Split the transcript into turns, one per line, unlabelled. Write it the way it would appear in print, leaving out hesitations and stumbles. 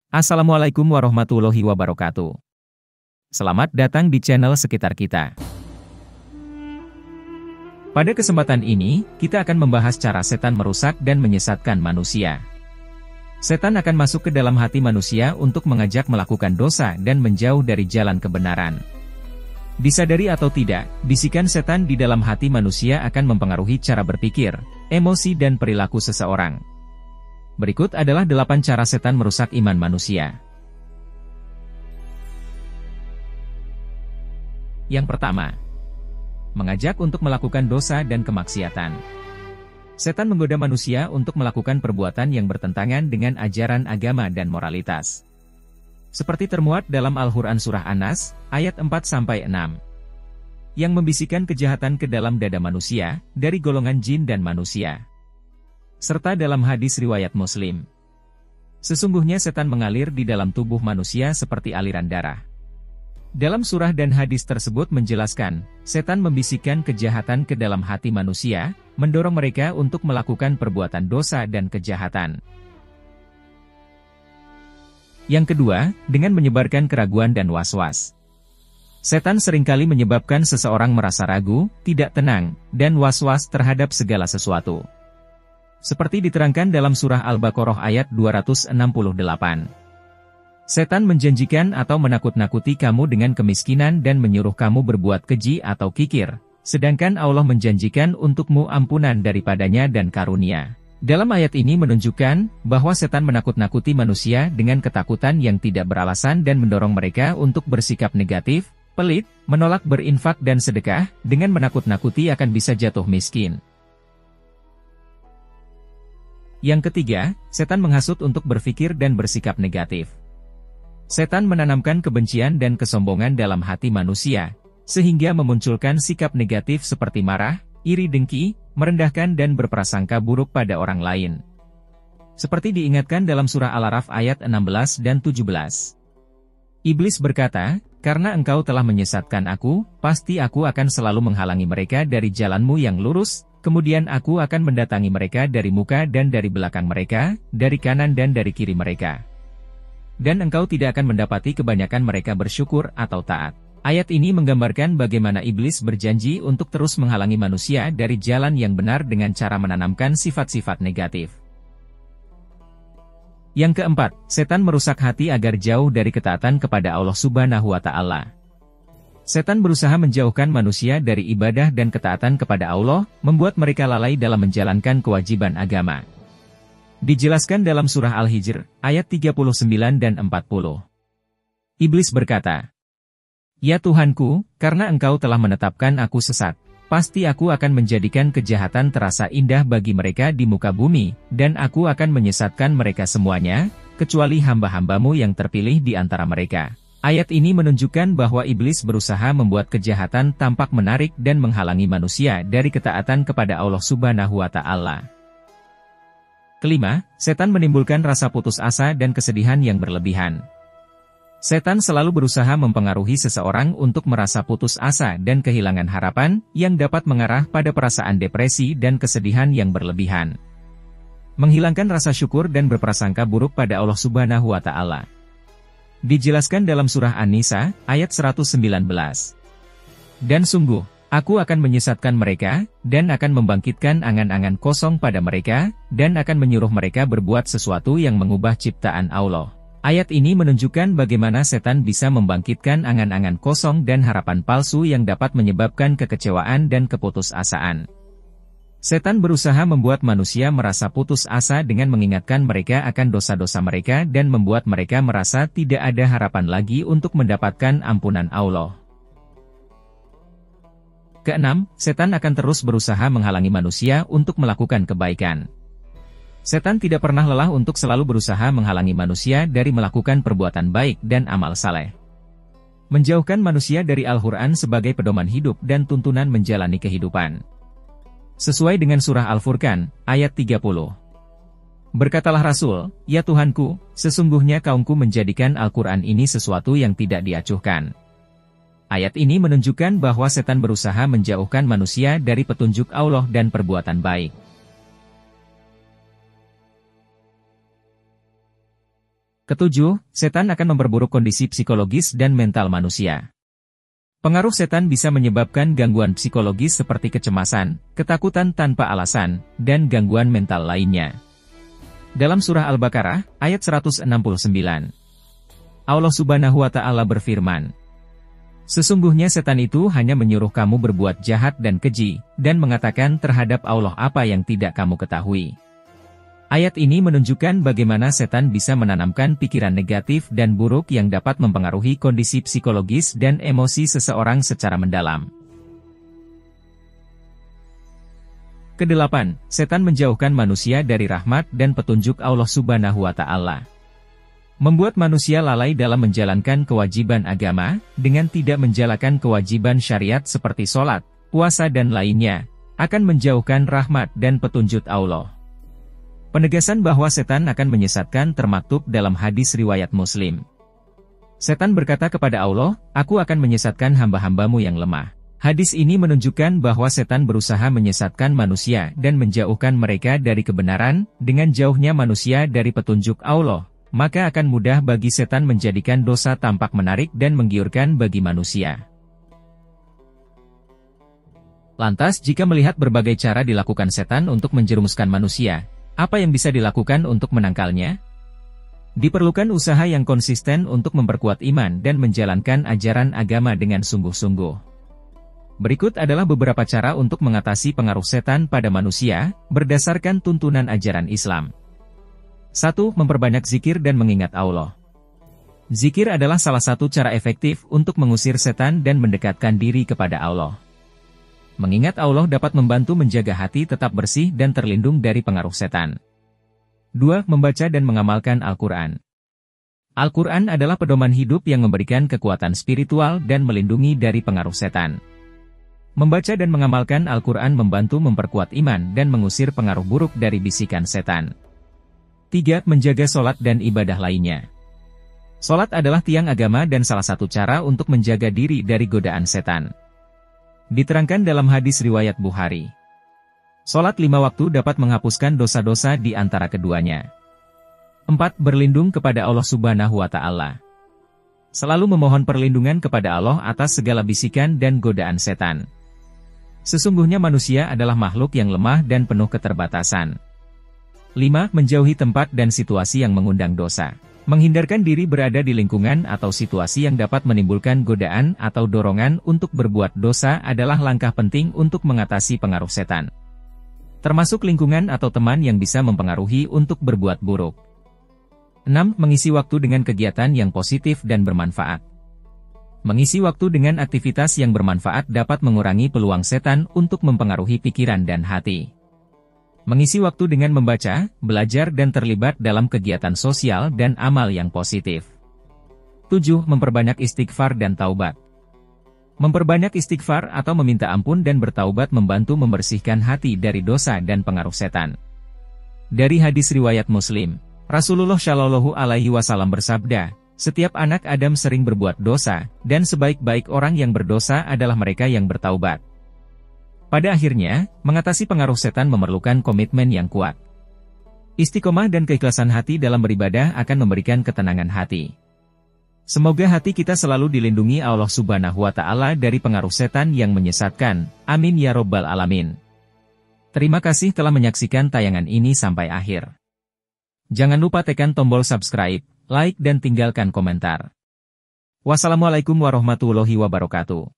Assalamualaikum warahmatullahi wabarakatuh. Selamat datang di channel Sekitar Kita. Pada kesempatan ini, kita akan membahas cara setan merusak dan menyesatkan manusia. Setan akan masuk ke dalam hati manusia untuk mengajak melakukan dosa dan menjauh dari jalan kebenaran. Disadari atau tidak, bisikan setan di dalam hati manusia akan mempengaruhi cara berpikir, emosi dan perilaku seseorang. Berikut adalah 8 cara setan merusak iman manusia. Yang pertama, mengajak untuk melakukan dosa dan kemaksiatan. Setan menggoda manusia untuk melakukan perbuatan yang bertentangan dengan ajaran agama dan moralitas. Seperti termuat dalam Al-Quran Surah An-Nas, ayat 4-6. Yang membisikkan kejahatan ke dalam dada manusia, dari golongan jin dan manusia. Serta dalam hadis riwayat Muslim. Sesungguhnya setan mengalir di dalam tubuh manusia seperti aliran darah. Dalam surah dan hadis tersebut menjelaskan, setan membisikkan kejahatan ke dalam hati manusia, mendorong mereka untuk melakukan perbuatan dosa dan kejahatan. Yang kedua, dengan menyebarkan keraguan dan was-was. Setan seringkali menyebabkan seseorang merasa ragu, tidak tenang, dan was-was terhadap segala sesuatu. Seperti diterangkan dalam surah Al-Baqarah ayat 268. Setan menjanjikan atau menakut-nakuti kamu dengan kemiskinan dan menyuruh kamu berbuat keji atau kikir, sedangkan Allah menjanjikan untukmu ampunan daripadanya dan karunia. Dalam ayat ini menunjukkan bahwa setan menakut-nakuti manusia dengan ketakutan yang tidak beralasan dan mendorong mereka untuk bersikap negatif, pelit, menolak berinfak dan sedekah, dengan menakut-nakuti akan bisa jatuh miskin. Yang ketiga, setan menghasut untuk berpikir dan bersikap negatif. Setan menanamkan kebencian dan kesombongan dalam hati manusia, sehingga memunculkan sikap negatif seperti marah, iri dengki, merendahkan dan berprasangka buruk pada orang lain. Seperti diingatkan dalam surah Al-A'raf ayat 16 dan 17. Iblis berkata, "Karena engkau telah menyesatkan aku, pasti aku akan selalu menghalangi mereka dari jalanmu yang lurus. Kemudian aku akan mendatangi mereka dari muka dan dari belakang mereka, dari kanan dan dari kiri mereka. Dan engkau tidak akan mendapati kebanyakan mereka bersyukur atau taat." Ayat ini menggambarkan bagaimana iblis berjanji untuk terus menghalangi manusia dari jalan yang benar dengan cara menanamkan sifat-sifat negatif. Yang keempat, setan merusak hati agar jauh dari ketaatan kepada Allah Subhanahu wa Ta'ala. Setan berusaha menjauhkan manusia dari ibadah dan ketaatan kepada Allah, membuat mereka lalai dalam menjalankan kewajiban agama. Dijelaskan dalam surah Al-Hijr, ayat 39 dan 40. Iblis berkata, "Ya Tuhanku, karena engkau telah menetapkan aku sesat, pasti aku akan menjadikan kejahatan terasa indah bagi mereka di muka bumi, dan aku akan menyesatkan mereka semuanya, kecuali hamba-hambamu yang terpilih di antara mereka." Ayat ini menunjukkan bahwa iblis berusaha membuat kejahatan tampak menarik dan menghalangi manusia dari ketaatan kepada Allah Subhanahu wa Ta'ala. Kelima, setan menimbulkan rasa putus asa dan kesedihan yang berlebihan. Setan selalu berusaha mempengaruhi seseorang untuk merasa putus asa dan kehilangan harapan, yang dapat mengarah pada perasaan depresi dan kesedihan yang berlebihan. Menghilangkan rasa syukur dan berprasangka buruk pada Allah Subhanahu wa Ta'ala. Dijelaskan dalam surah An-Nisa, ayat 119. Dan sungguh, aku akan menyesatkan mereka, dan akan membangkitkan angan-angan kosong pada mereka, dan akan menyuruh mereka berbuat sesuatu yang mengubah ciptaan Allah. Ayat ini menunjukkan bagaimana setan bisa membangkitkan angan-angan kosong dan harapan palsu yang dapat menyebabkan kekecewaan dan keputusasaan. Setan berusaha membuat manusia merasa putus asa dengan mengingatkan mereka akan dosa-dosa mereka dan membuat mereka merasa tidak ada harapan lagi untuk mendapatkan ampunan Allah. Keenam, setan akan terus berusaha menghalangi manusia untuk melakukan kebaikan. Setan tidak pernah lelah untuk selalu berusaha menghalangi manusia dari melakukan perbuatan baik dan amal saleh. Menjauhkan manusia dari Al-Quran sebagai pedoman hidup dan tuntunan menjalani kehidupan. Sesuai dengan surah Al-Furqan, ayat 30. Berkatalah Rasul, "Ya Tuhanku, sesungguhnya kaumku menjadikan Al-Quran ini sesuatu yang tidak diacuhkan." Ayat ini menunjukkan bahwa setan berusaha menjauhkan manusia dari petunjuk Allah dan perbuatan baik. Ketujuh, setan akan memperburuk kondisi psikologis dan mental manusia. Pengaruh setan bisa menyebabkan gangguan psikologis seperti kecemasan, ketakutan tanpa alasan, dan gangguan mental lainnya. Dalam surah Al-Baqarah, ayat 169, Allah Subhanahu wa Ta'ala berfirman, "Sesungguhnya setan itu hanya menyuruh kamu berbuat jahat dan keji, dan mengatakan terhadap Allah apa yang tidak kamu ketahui." Ayat ini menunjukkan bagaimana setan bisa menanamkan pikiran negatif dan buruk yang dapat mempengaruhi kondisi psikologis dan emosi seseorang secara mendalam. Kedelapan, setan menjauhkan manusia dari rahmat dan petunjuk Allah Subhanahu wa Ta'ala. Membuat manusia lalai dalam menjalankan kewajiban agama, dengan tidak menjalankan kewajiban syariat seperti sholat, puasa dan lainnya, akan menjauhkan rahmat dan petunjuk Allah. Penegasan bahwa setan akan menyesatkan termaktub dalam hadis riwayat Muslim. Setan berkata kepada Allah, "Aku akan menyesatkan hamba-hambamu yang lemah." Hadis ini menunjukkan bahwa setan berusaha menyesatkan manusia dan menjauhkan mereka dari kebenaran. Dengan jauhnya manusia dari petunjuk Allah, maka akan mudah bagi setan menjadikan dosa tampak menarik dan menggiurkan bagi manusia. Lantas, jika melihat berbagai cara dilakukan setan untuk menjerumuskan manusia, apa yang bisa dilakukan untuk menangkalnya? Diperlukan usaha yang konsisten untuk memperkuat iman dan menjalankan ajaran agama dengan sungguh-sungguh. Berikut adalah beberapa cara untuk mengatasi pengaruh setan pada manusia, berdasarkan tuntunan ajaran Islam. 1. Memperbanyak zikir dan mengingat Allah. Zikir adalah salah satu cara efektif untuk mengusir setan dan mendekatkan diri kepada Allah. Mengingat Allah dapat membantu menjaga hati tetap bersih dan terlindung dari pengaruh setan. 2. Membaca dan mengamalkan Al-Quran. Al-Quran adalah pedoman hidup yang memberikan kekuatan spiritual dan melindungi dari pengaruh setan. Membaca dan mengamalkan Al-Quran membantu memperkuat iman dan mengusir pengaruh buruk dari bisikan setan. 3. Menjaga sholat dan ibadah lainnya. Sholat adalah tiang agama dan salah satu cara untuk menjaga diri dari godaan setan. Diterangkan dalam hadis riwayat Bukhari. Sholat 5 waktu dapat menghapuskan dosa-dosa di antara keduanya. 4. Berlindung kepada Allah Subhanahu wa Ta'ala. Selalu memohon perlindungan kepada Allah atas segala bisikan dan godaan setan. Sesungguhnya manusia adalah makhluk yang lemah dan penuh keterbatasan. 5. Menjauhi tempat dan situasi yang mengundang dosa. Menghindarkan diri berada di lingkungan atau situasi yang dapat menimbulkan godaan atau dorongan untuk berbuat dosa adalah langkah penting untuk mengatasi pengaruh setan. Termasuk lingkungan atau teman yang bisa mempengaruhi untuk berbuat buruk. 6. Mengisi waktu dengan kegiatan yang positif dan bermanfaat. Mengisi waktu dengan aktivitas yang bermanfaat dapat mengurangi peluang setan untuk mempengaruhi pikiran dan hati. Mengisi waktu dengan membaca, belajar dan terlibat dalam kegiatan sosial dan amal yang positif. 7. Memperbanyak istighfar dan taubat. Memperbanyak istighfar atau meminta ampun dan bertaubat membantu membersihkan hati dari dosa dan pengaruh setan. Dari hadis riwayat Muslim, Rasulullah Shallallahu Alaihi Wasallam bersabda, "Setiap anak Adam sering berbuat dosa, dan sebaik-baik orang yang berdosa adalah mereka yang bertaubat." Pada akhirnya, mengatasi pengaruh setan memerlukan komitmen yang kuat. Istiqomah dan keikhlasan hati dalam beribadah akan memberikan ketenangan hati. Semoga hati kita selalu dilindungi Allah Subhanahu wa Ta'ala dari pengaruh setan yang menyesatkan. Amin ya Robbal Alamin. Terima kasih telah menyaksikan tayangan ini sampai akhir. Jangan lupa tekan tombol subscribe, like dan tinggalkan komentar. Wassalamualaikum warahmatullahi wabarakatuh.